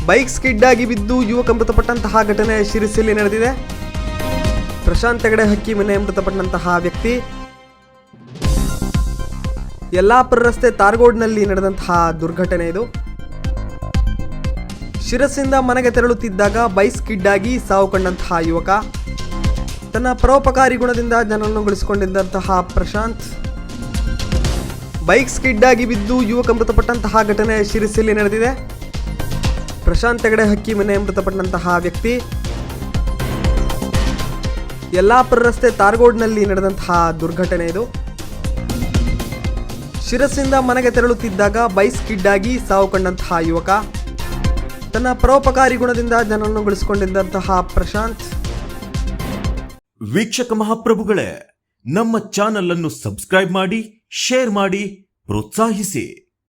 Bike skid ಆಗಿ ಬಿದ್ದು ಯುವಕ ಮೃತಪಟ್ಟಂತಹ ಘಟನೆ ಶಿರಸಿಯಲ್ಲಿ ನಡೆದಿದೆ. ಪ್ರಶಾಂತ್ ಹೆಗಡೆ ಹಕ್ಕಿ ಮನೆ ಮೃತಪಟ್ಟಂತಹ ವ್ಯಕ್ತಿ ಯಲ್ಲಾಪುರ ರಸ್ತೆ ತಾರಗೋಡ್ನಲ್ಲಿ ನಡೆದಂತಹ ದುರ್ಘಟನೆ ಇದು. ಶಿರಸಿಂದ ಮನೆಗೆ ತೆರಳುತ್ತಿದ್ದಾಗ ಬೈಕ್ ಸ್ಕಿಡ್ ಆಗಿ ಸಾವು ಕಂಡಂತಹ ಯುವಕ. ತನ್ನ ಪರೋಪಕಾರಿ ಗುಣದಿಂದ ಜನರನ್ನು ಗಳಿಸಿಕೊಂಡಿದ್ದಂತಹ ಪ್ರಶಾಂತ್ ಬೈಕ್ ಸ್ಕಿಡ್ ಆಗಿ ಬಿದ್ದು ಯುವಕ ಮೃತಪಟ್ಟಂತಹ ಘಟನೆ ಶಿರಸಿಯಲ್ಲಿ ನಡೆದಿದೆ. ಪ್ರಶಾಂತ್ ಹೆಗಡೆ ಹಕ್ಕಿ ಮನೆ ಮೃತಪಟ್ಟಂತಹ ವ್ಯಕ್ತಿ ಯಲ್ಲಾಪುರ ರಸ್ತೆ ತಾರಗೋಡ್ನಲ್ಲಿ ನಡೆದಂತಹ ದುರ್ಘಟನೆ ಇದು. ಶಿರಸಿಂದ ಮನೆಗೆ ತೆರಳುತ್ತಿದ್ದಾಗ ಬೈಕ್ ಸ್ಕಿಡ್ ಆಗಿ ಸಾವು ಕಂಡಂತಹ ಯುವಕ. ತನ್ನ ಪರೋಪಕಾರಿ ಗುಣದಿಂದ ಜನರನ್ನು ಗಳಿಸಿಕೊಂಡಿದ್ದಂತಹ ಪ್ರಶಾಂತ್. ವೀಕ್ಷಕ ಮಹಾಪ್ರಭುಗಳೇ, ನಮ್ಮ ಚಾನಲ್ ಅನ್ನು ಸಬ್ಸ್ಕ್ರೈಬ್ ಮಾಡಿ, ಶೇರ್ ಮಾಡಿ, ಪ್ರೋತ್ಸಾಹಿಸಿ.